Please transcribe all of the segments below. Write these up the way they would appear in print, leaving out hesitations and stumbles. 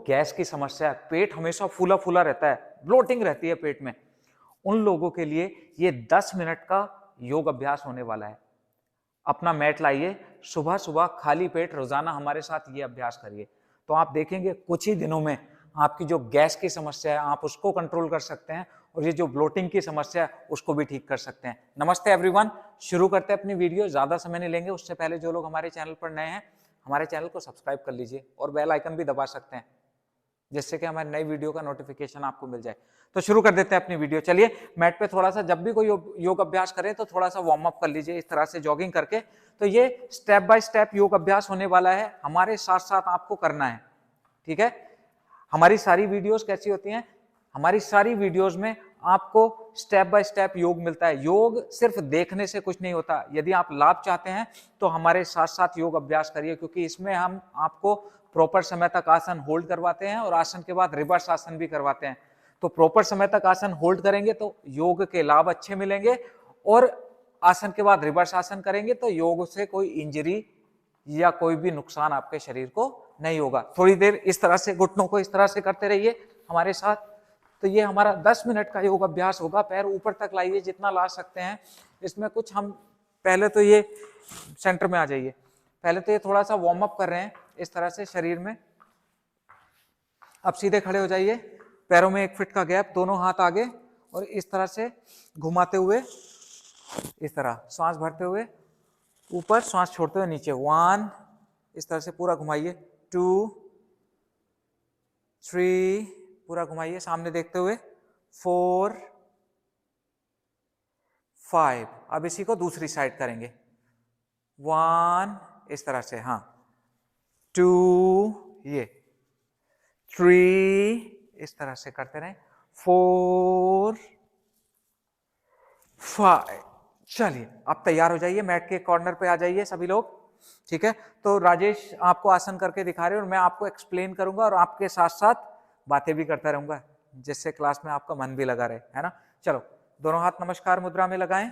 Gas की समस्या है, पेट हमेशा फूला फूला रहता है, ब्लोटिंग रहती है पेट में, उन लोगों के लिए ये 10 मिनट का योग अभ्यास होने वाला है। अपना मैट लाइए, सुबह सुबह खाली पेट रोजाना हमारे साथ ये अभ्यास करिए, तो आप देखेंगे कुछ ही दिनों में आपकी जो गैस की समस्या है आप उसको कंट्रोल कर सकते हैं और ये जो ब्लोटिंग की समस्या है उसको भी ठीक कर सकते हैं। नमस्ते एवरीवन, शुरू करते हैं अपनी वीडियो। ज्यादा समय नहीं लेंगे, उससे पहले जो लोग हमारे चैनल पर नए हैं हमारे चैनल को सब्सक्राइब कर लीजिए और बेल आइकन भी दबा सकते हैं जिससे कि हमारी नई वीडियो का नोटिफिकेशन आपको मिल जाए। तो शुरू कर देते हैं अपनी वीडियो। चलिए मैट पे थोड़ा सा, जब भी कोई योग अभ्यास करें तो थोड़ा सा वार्म अप कर लीजिए इस तरह से जॉगिंग करके। तो ये स्टेप बाय स्टेप योग अभ्यास होने वाला है, हमारे साथ साथ आपको करना है, ठीक है। हमारी सारी वीडियोस कैसी होती हैं, हमारी सारी वीडियोस में आपको स्टेप बाय स्टेप योग मिलता है। योग सिर्फ देखने से कुछ नहीं होता, यदि आप लाभ चाहते हैं तो हमारे साथ साथ योग अभ्यास करिए, क्योंकि इसमें हम आपको प्रॉपर समय तक आसन होल्ड करवाते हैं और आसन के बाद रिवर्स आसन भी करवाते हैं। तो प्रॉपर समय तक आसन होल्ड करेंगे तो योग के लाभ अच्छे मिलेंगे, और आसन के बाद रिवर्स आसन करेंगे तो योग से कोई इंजरी या कोई भी नुकसान आपके शरीर को नहीं होगा। थोड़ी देर इस तरह से घुटनों को इस तरह से करते रहिए हमारे साथ। तो ये हमारा 10 मिनट का योग अभ्यास होगा। पैर ऊपर तक लाइए जितना ला सकते हैं। इसमें कुछ हम पहले तो ये सेंटर में आ जाइए, पहले तो ये थोड़ा सा वार्म अप कर रहे हैं इस तरह से शरीर में। अब सीधे खड़े हो जाइए, पैरों में 1 फीट का गैप, दोनों हाथ आगे और इस तरह से घुमाते हुए, इस तरह सांस भरते हुए ऊपर, सांस छोड़ते हुए नीचे। 1, इस तरह से पूरा घुमाइए। 2, 3, पूरा घुमाइए सामने देखते हुए। 4, 5। अब इसी को दूसरी साइड करेंगे। 1, इस तरह से, हाँ। 2, ये। 3, इस तरह से करते रहें। 4, 5। चलिए अब तैयार हो जाइए, मैट के कॉर्नर पे आ जाइए सभी लोग, ठीक है। तो राजेश आपको आसन करके दिखा रहे हैं और मैं आपको एक्सप्लेन करूंगा और आपके साथ साथ बातें भी करता रहूंगा, जिससे क्लास में आपका मन भी लगा रहे, है ना। चलो, दोनों हाथ नमस्कार मुद्रा में लगाएं।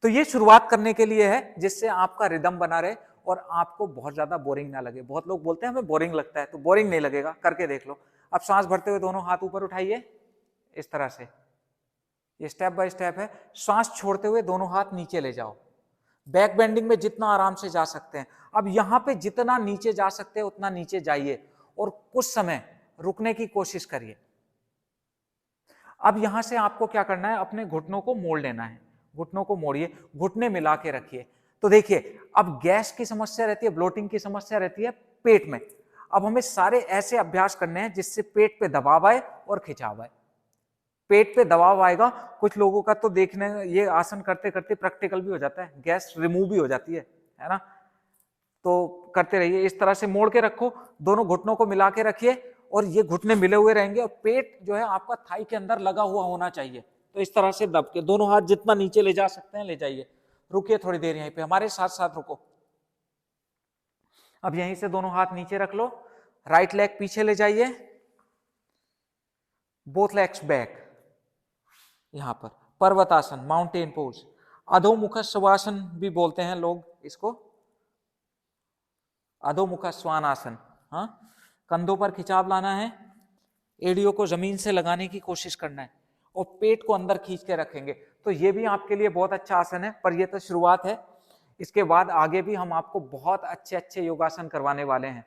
तो ये शुरुआत करने के लिए है जिससे आपका रिदम बना रहे और आपको बहुत ज्यादा बोरिंग ना लगे। बहुत लोग बोलते हैं हमें बोरिंग लगता है, तो बोरिंग नहीं लगेगा, करके देख लो। अब सांस भरते हुए दोनों हाथ ऊपर उठाइए इस तरह से, ये स्टेप बाय स्टेप है। सांस छोड़ते हुए दोनों हाथ नीचे ले जाओ, बैक बेंडिंग में जितना आराम से जा सकते हैं। अब यहां पे जितना नीचे जा सकते हैं उतना नीचे जाइए और कुछ समय रुकने की कोशिश करिए। अब यहां से आपको क्या करना है, अपने घुटनों को मोड़ लेना है। घुटनों को मोड़िए, घुटने मिला के रखिए। तो देखिए, अब गैस की समस्या रहती है, ब्लोटिंग की समस्या रहती है पेट में। अब हमें सारे ऐसे अभ्यास करने हैं जिससे पेट पे दबाव आए और खिंचाव आए। पेट पे दबाव आएगा, कुछ लोगों का तो देखने, ये आसन करते करते प्रैक्टिकल भी हो जाता है, गैस रिमूव भी हो जाती है ना। तो करते रहिए, इस तरह से मोड़ के रखो, दोनों घुटनों को मिला के रखिए और ये घुटने मिले हुए रहेंगे और पेट जो है आपका थाई के अंदर लगा हुआ होना चाहिए। तो इस तरह से दब के दोनों हाथ जितना नीचे ले जा सकते हैं ले जाइए। रुकिए थोड़ी देर यहीं पे, हमारे साथ साथ रुको। अब यहीं से दोनों हाथ नीचे रख लो, राइट लेग पीछे ले जाइए, बोथ लेग्स बैक। यहां पर पर्वतासन, माउंटेन पोज, अधोमुख शवासन भी बोलते हैं लोग इसको, अधोमुख श्वानासन। हाँ, कंधों पर खिंचाव लाना है, एड़ियों को जमीन से लगाने की कोशिश करना है और पेट को अंदर खींच के रखेंगे। तो ये भी आपके लिए बहुत अच्छा आसन है, पर ये तो शुरुआत है। इसके बाद आगे भी हम आपको बहुत अच्छे अच्छे योगासन करवाने वाले हैं,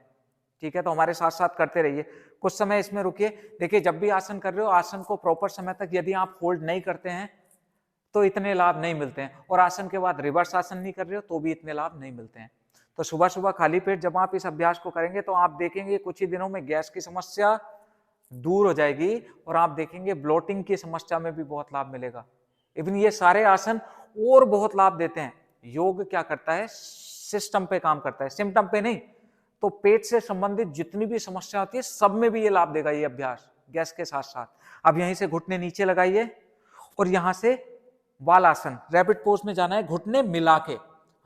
ठीक है। तो हमारे साथ साथ करते रहिए, कुछ समय इसमें रुकिए। देखिए, जब भी आसन कर रहे हो, आसन को प्रॉपर समय तक यदि आप होल्ड नहीं करते हैं तो इतने लाभ नहीं मिलते हैं, और आसन के बाद रिवर्स आसन नहीं कर रहे हो तो भी इतने लाभ नहीं मिलते हैं। तो सुबह सुबह खाली पेट जब आप इस अभ्यास को करेंगे तो आप देखेंगे कुछ ही दिनों में गैस की समस्या दूर हो जाएगी और आप देखेंगे ब्लोटिंग की समस्या में भी बहुत लाभ मिलेगा। इवन ये सारे आसन और बहुत लाभ देते हैं। योग क्या करता है, सिस्टम पे काम करता है, सिम्टम पे नहीं। तो पेट से संबंधित जितनी भी समस्या होती है सब में भी ये लाभ देगा ये अभ्यास, गैस के साथ साथ। अब यहीं से घुटने नीचे लगाइए और यहां से वाल आसन, रैबिट पोज में जाना है, घुटने मिला के।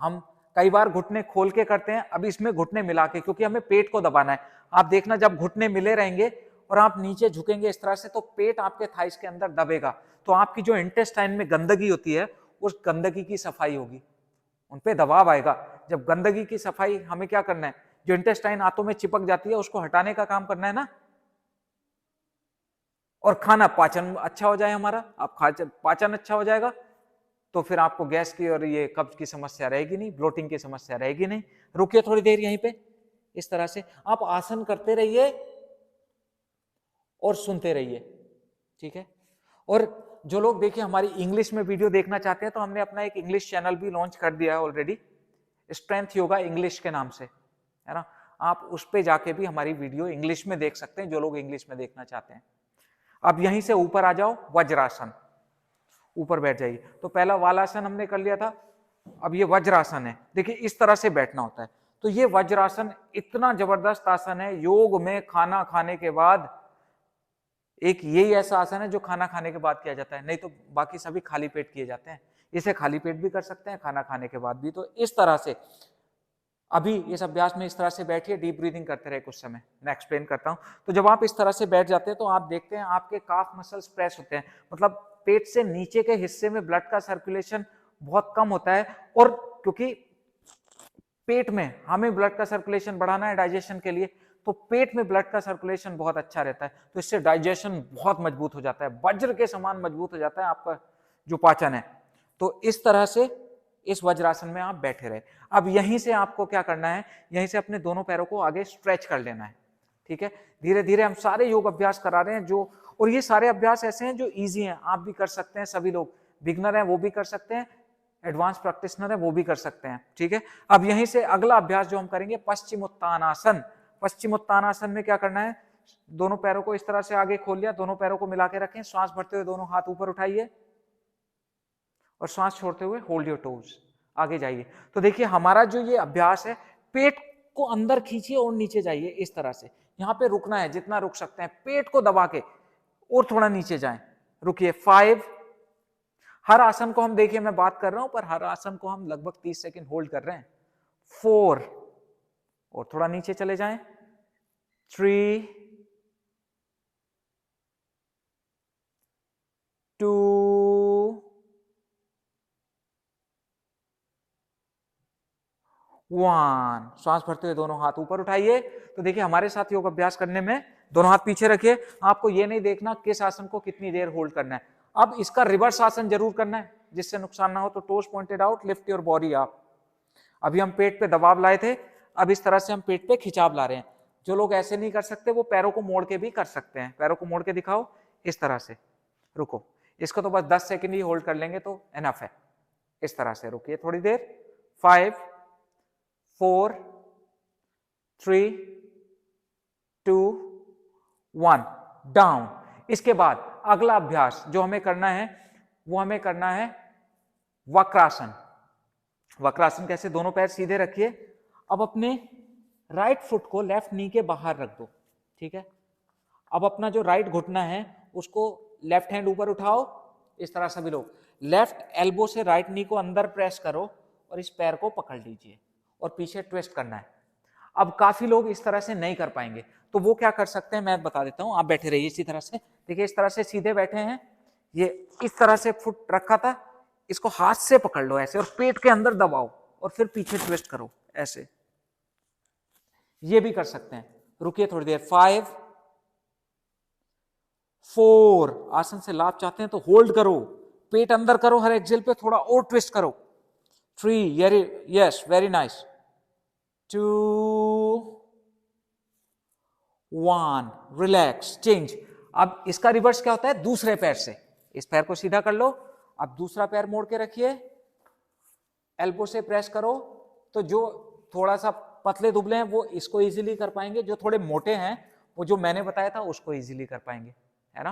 हम कई बार घुटने खोल के करते हैं, अब इसमें घुटने मिला के, क्योंकि हमें पेट को दबाना है। आप देखना, जब घुटने मिले रहेंगे और आप नीचे झुकेंगे इस तरह से, तो पेट आपके थाइस के अंदर दबेगा। तो आपकी जो इंटेस्टाइन में गंदगी होती है उस गंदगी की सफाई होगी, उन पे दबाव आएगा। जब गंदगी की सफाई, हमें क्या करना है, जो इंटेस्टाइन आंतों में चिपक जाती है उसको हटाने का काम करना है ना। और खाना पाचन अच्छा हो जाए हमारा, आप पाचन अच्छा हो जाएगा तो फिर आपको गैस की और ये कब्ज की समस्या रहेगी नहीं, ब्लोटिंग की समस्या रहेगी नहीं। रुकिए थोड़ी देर यहीं पे, इस तरह से आप आसन करते रहिए और सुनते रहिए, ठीक है। और जो लोग देखिए हमारी इंग्लिश में वीडियो देखना चाहते हैं तो हमने अपना एक इंग्लिश चैनल भी लॉन्च कर दिया है ऑलरेडी, स्ट्रेंथ योगा इंग्लिश के नाम से, है ना। आप उस पे जाके भी हमारी वीडियो इंग्लिश में देख सकते हैं जो लोग इंग्लिश में देखना चाहते हैं। अब यहीं से ऊपर आ जाओ, वज्रासन, ऊपर बैठ जाइए। तो पहला वालासन हमने कर लिया था, अब ये वज्रासन है। देखिए इस तरह से बैठना होता है। तो ये वज्रासन इतना जबरदस्त आसन है, योग में खाना खाने के बाद एक यही ऐसा आसन है जो खाना खाने के बाद किया जाता है, नहीं तो बाकी सभी खाली पेट किए जाते हैं। इसे खाली पेट भी कर सकते हैं, खाना खाने के बाद भी। तो इस तरह से अभी इस अभ्यास में इस तरह से बैठिए, डीप ब्रीदिंग करते रहे कुछ समय, मैं एक्सप्लेन करता हूं। तो जब आप इस तरह से बैठ जाते हैं तो आप देखते हैं आपके काफ मसल्स प्रेस होते हैं, मतलब पेट से नीचे के हिस्से में ब्लड का सर्कुलेशन बहुत कम होता है। और क्योंकि पेट में हमें ब्लड का सर्कुलेशन बढ़ाना है डाइजेशन के लिए, तो पेट में ब्लड का सर्कुलेशन बहुत अच्छा रहता है, तो इससे डाइजेशन बहुत मजबूत हो जाता है, वज्र के समान मजबूत हो जाता है आपका जो पाचन है। तो इस तरह से इस वज्रासन में आप बैठे रहे। अब यहीं से आपको क्या करना है, यहीं से अपने दोनों पैरों को आगे स्ट्रेच कर लेना है, ठीक है। धीरे धीरे हम सारे योग अभ्यास करा रहे हैं जो, और ये सारे अभ्यास ऐसे हैं जो इजी हैं, आप भी कर सकते हैं, सभी लोग बिगनर हैं वो भी कर सकते हैं, एडवांस प्रैक्टिशनर है वो भी कर सकते हैं, ठीक है। अब यहीं से अगला अभ्यास जो हम करेंगे पश्चिमोत्तानासन। पश्चिमोत्तानासन में क्या करना है, दोनों पैरों को इस तरह से आगे खोल लिया, दोनों पैरों को मिला के रखें, श्वास भरते हुए दोनों हाथ ऊपर उठाइए और श्वास छोड़ते हुए होल्ड योर टोज, आगे जाइए। तो देखिए हमारा जो ये अभ्यास है, पेट को अंदर खींचिए और नीचे जाइए इस तरह से, यहां पे रुकना है जितना रुक सकते हैं, पेट को दबा के और थोड़ा नीचे जाएं, रुकिए। 5, हर आसन को हम, देखिए मैं बात कर रहा हूं पर हर आसन को हम लगभग 30 सेकंड होल्ड कर रहे हैं। 4, और थोड़ा नीचे चले जाएं। 3, 2, 1। श्वास भरते हुए दोनों हाथ ऊपर उठाइए। तो देखिए हमारे साथ योग अभ्यास करने में दोनों हाथ पीछे रखिए, आपको ये नहीं देखना किस आसन को कितनी देर होल्ड करना है। अब इसका रिवर्स आसन जरूर करना है जिससे नुकसान ना हो। तो toes pointed out, lift your body up. अभी हम पेट पे दबाव लाए थे, अब इस तरह से हम पेट पे खिंचाव ला रहे हैं। जो लोग ऐसे नहीं कर सकते वो पैरों को मोड़ के भी कर सकते हैं, पैरों को मोड़ के दिखाओ इस तरह से। रुको, इसको तो बस 10 सेकंड ही होल्ड कर लेंगे तो एनफ है। इस तरह से रुकिए थोड़ी देर। 5, 4, 3, 2, 1, डाउन। इसके बाद अगला अभ्यास जो हमें करना है वो हमें करना है वक्रासन। वक्रासन कैसे, दोनों पैर सीधे रखिए। अब अपने राइट फुट को लेफ्ट नी के बाहर रख दो, ठीक है। अब अपना जो राइट घुटना है उसको लेफ्ट हैंड ऊपर उठाओ, इस तरह सभी लोग। लेफ्ट एल्बो से राइट नी को अंदर प्रेस करो और इस पैर को पकड़ लीजिए और पीछे ट्विस्ट करना है। अब काफी लोग इस तरह से नहीं कर पाएंगे, तो वो क्या कर सकते हैं मैं बता देता हूं। आप बैठे रहिए इसी तरह से, देखिए इस तरह से सीधे बैठे हैं, ये इस तरह से फुट रखा था, इसको हाथ से पकड़ लो ऐसे और पेट के अंदर दबाओ और फिर पीछे ट्विस्ट करो ऐसे, ये भी कर सकते हैं। रुकिए थोड़ी देर। 5, 4, आसन से लाभ चाहते हैं तो होल्ड करो, पेट अंदर करो, हर एक्सेल पे थोड़ा और ट्विस्ट करो। 3, yes very nice. 2, 1, relax, change. अब इसका रिवर्स क्या होता है, दूसरे पैर से, इस पैर को सीधा कर लो, अब दूसरा पैर मोड़ के रखिए, एल्बो से प्रेस करो। तो जो थोड़ा सा पतले दुबले हैं वो इसको इजीली कर पाएंगे, जो थोड़े मोटे हैं वो जो मैंने बताया था उसको इजीली कर पाएंगे, है ना।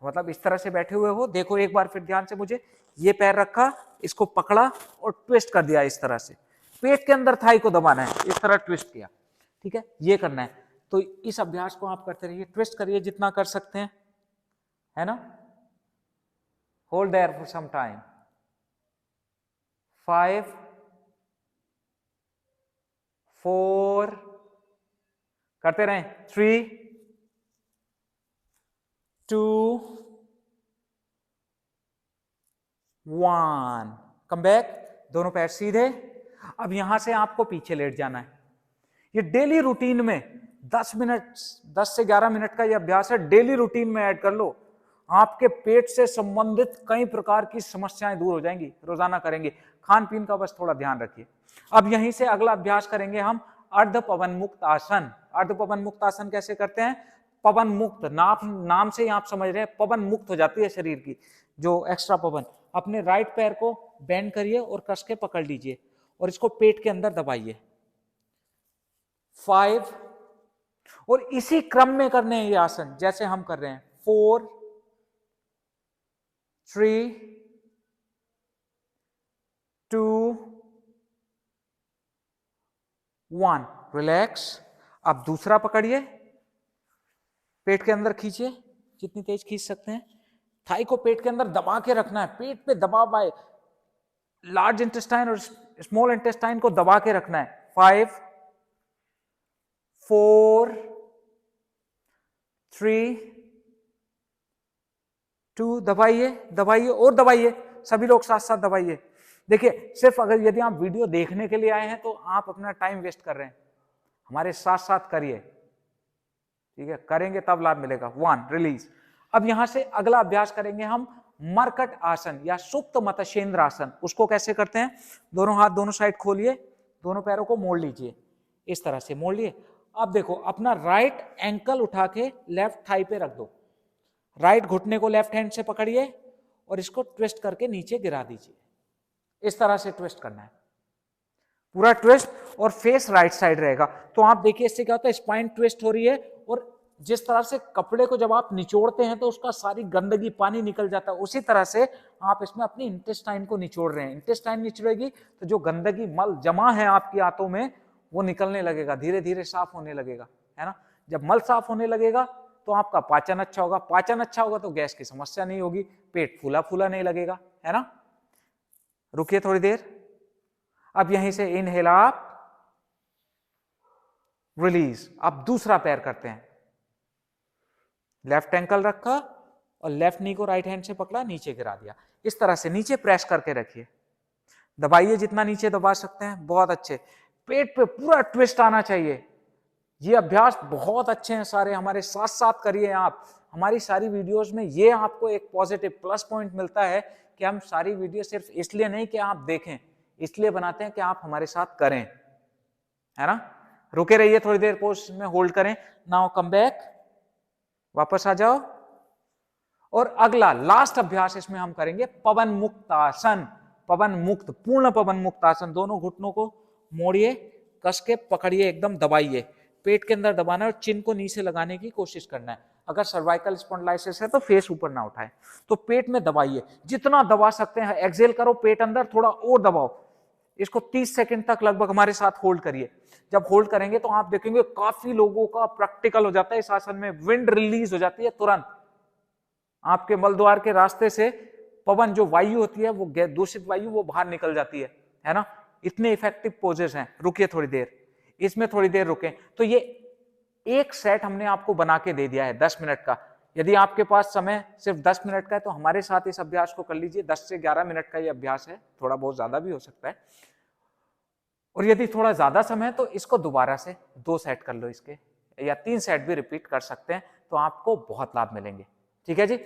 तो मतलब इस तरह से बैठे हुए हो, देखो एक बार फिर ध्यान से मुझे, ये पैर रखा, इसको पकड़ा और ट्विस्ट कर दिया इस तरह से, पेट के अंदर थाई को दबाना है, इस तरह ट्विस्ट किया, ठीक है, ये करना है। तो इस अभ्यास को आप करते रहिए, ट्विस्ट करिए जितना कर सकते हैं, है ना। Hold there for some time. 5, 4, करते रहें। 3, 2, 1, कम बैक, दोनों पैर सीधे। अब यहां से आपको पीछे लेट जाना है। ये डेली रूटीन में 10 मिनट, 10 से 11 मिनट का ये अभ्यास है, डेली रूटीन में ऐड कर लो। आपके पेट से संबंधित कई प्रकार की समस्याएं दूर हो जाएंगी, रोजाना करेंगे। खान पीन का बस थोड़ा ध्यान रखिए। अब यहीं से अगला अभ्यास करेंगे हम अर्ध पवन मुक्त आसन। अर्ध पवन मुक्त आसन कैसे करते हैं? पवन मुक्त, नाम से ही आप समझ रहे हैं पवन मुक्त हो जाती है शरीर की, जो एक्स्ट्रा पवन। अपने राइट पैर को बेंड करिए और कस के पकड़ लीजिए और इसको पेट के अंदर दबाइए। 5, और इसी क्रम में करने हैं ये आसन जैसे हम कर रहे हैं। 4, 3, 2, 1, रिलैक्स। अब दूसरा पकड़िए, पेट के अंदर खींचिए, जितनी तेज खींच सकते हैं। थाई को पेट के अंदर दबा के रखना है, पेट पे दबाव आए, लार्ज इंटेस्टाइन और स्मॉल इंटेस्टाइन को दबा के रखना है। 5, 4, 3, 2, दबाइए दबाइए और दबाइए, सभी लोग साथ साथ दबाइए। देखिए, सिर्फ अगर यदि आप वीडियो देखने के लिए आए हैं तो आप अपना टाइम वेस्ट कर रहे हैं, हमारे साथ साथ करिए, ठीक है? करेंगे तब लाभ मिलेगा। 1, रिलीज। अब यहां से अगला अभ्यास करेंगे हम मरकट आसन या सुप्त मत्स्येंद्र आसन। उसको कैसे करते हैं? दोनों हाथ दोनों साइड खोलिए, दोनों पैरों को मोड़ लीजिए, इस तरह से मोड़ लिए। अब देखो, अपना राइट एंकल उठा के लेफ्ट थाई पे रख दो, राइट घुटने को लेफ्ट हैंड से पकड़िए और इसको ट्विस्ट करके नीचे गिरा दीजिए। इस तरह से ट्विस्ट करना है, पूरा ट्विस्ट, और फेस राइट साइड रहेगा। तो आप देखिए इससे क्या होता है, स्पाइन ट्विस्ट हो रही है, और जिस तरह से कपड़े को जब आप निचोड़ते हैं तो उसका सारी गंदगी पानी निकल जाता है, उसी तरह से आप इसमें अपनी इंटेस्टाइन को निचोड़ रहे हैं। इंटेस्टाइन निचोड़ेगी तो जो गंदगी मल जमा है आपकी आंतों में वो निकलने लगेगा, धीरे धीरे साफ होने लगेगा, है ना? जब मल साफ होने लगेगा तो आपका पाचन अच्छा होगा, पाचन अच्छा होगा तो गैस की समस्या नहीं होगी, पेट फूला फूला नहीं लगेगा, है ना? रुकिए थोड़ी देर। अब यहीं से इनहेल आप, रिलीज। अब दूसरा पैर करते हैं, लेफ्ट एंकल रखा और लेफ्ट नी को राइट हैंड से पकड़ा, नीचे गिरा दिया। इस तरह से नीचे प्रेस करके रखिए, दबाइए जितना नीचे दबा सकते हैं, बहुत अच्छे। पेट पे पूरा ट्विस्ट आना चाहिए। ये अभ्यास बहुत अच्छे हैं सारे, हमारे साथ साथ करिए आप। हमारी सारी वीडियोस में ये आपको एक पॉजिटिव प्लस पॉइंट मिलता है कि हम सारी वीडियो सिर्फ इसलिए नहीं कि आप देखें, इसलिए बनाते हैं कि आप हमारे साथ करें, है ना? रुके रहिए थोड़ी देर, पोज में होल्ड करें। नाउ कम बैक, वापस आ जाओ। और अगला लास्ट अभ्यास इसमें हम करेंगे पवन मुक्त आसन। पवन मुक्त, पूर्ण पवन मुक्त आसन। दोनों घुटनों को मोड़िए, कस के पकड़िए, एकदम दबाइए, पेट के अंदर दबाना है और चिन को नीचे लगाने की कोशिश करना है। अगर सर्वाइकल स्पॉन्डिलाइसिस है तो फेस ऊपर ना उठाए, तो पेट में दबाइए, जितना दबा सकते हैं। एक्सेल करो, पेट अंदर, थोड़ा और दबाओ। इसको 30 सेकंड तक लगभग हमारे साथ होल्ड करिए। जब होल्ड करेंगे तो आप देखेंगे काफी लोगों का प्रैक्टिकल हो जाता है इस आसन में, विंड रिलीज हो जाती है तुरंत। आपके मलद्वार के रास्ते से पवन, जो वायु होती है, वो दूषित वायु, वो बाहर निकल जाती है ना? इतने इफेक्टिव पोजेस हैं। रुकिए थोड़ी देर, इसमें थोड़ी देर रुकें। तो ये एक सेट हमने आपको बना के दे दिया है 10 मिनट का। यदि आपके पास समय सिर्फ 10 मिनट का है तो हमारे साथ इस अभ्यास को कर लीजिए। 10 से 11 मिनट का ये अभ्यास है, थोड़ा बहुत ज्यादा भी हो सकता है। और यदि थोड़ा ज्यादा समय है तो इसको दोबारा से 2 सेट कर लो इसके, या 3 सेट भी रिपीट कर सकते हैं, तो आपको बहुत लाभ मिलेंगे। ठीक है जी?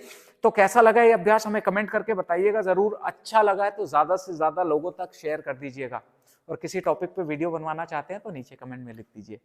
तो कैसा लगा ये अभ्यास हमें कमेंट करके बताइएगा जरूर। अच्छा लगा है तो ज्यादा से ज्यादा लोगों तक शेयर कर दीजिएगा, और किसी टॉपिक पे वीडियो बनवाना चाहते हैं तो नीचे कमेंट में लिख दीजिए।